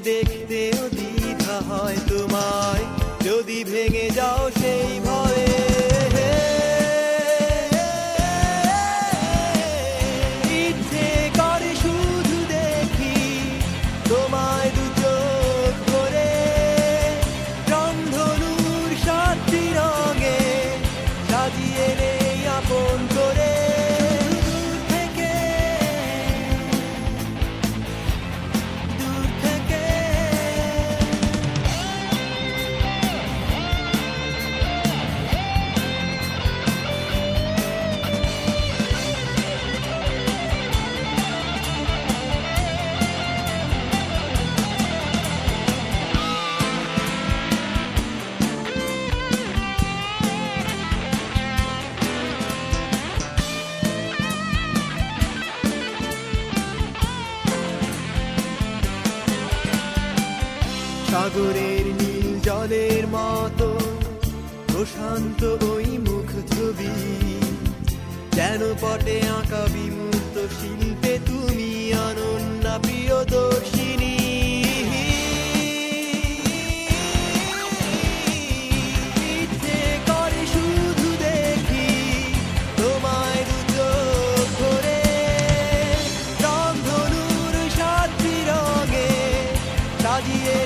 দেখতেও দ্বিধা হয় তোমায়, যদি ভেঙে যাও সেই ভয়ে। ইচ্ছে করে শুধু দেখি তোমায় দু চোখ ভরে, রংধনুর সাতটি রঙে সাজিয়ে নেই আপন করে। দূর থেকে, দূর থেকে সাগরের নীল জলের মতো প্রশান্ত ওই মুখ ছবি, যেন পটে আঁকা বিমূর্ত শিল্পে তুমি অনন্যা প্রিয়দর্শিনী। ইচ্ছে করে শুধু দেখি তোমায় দু চোখ ভরে, রংধনুর সাতটি রঙে সাজিয়ে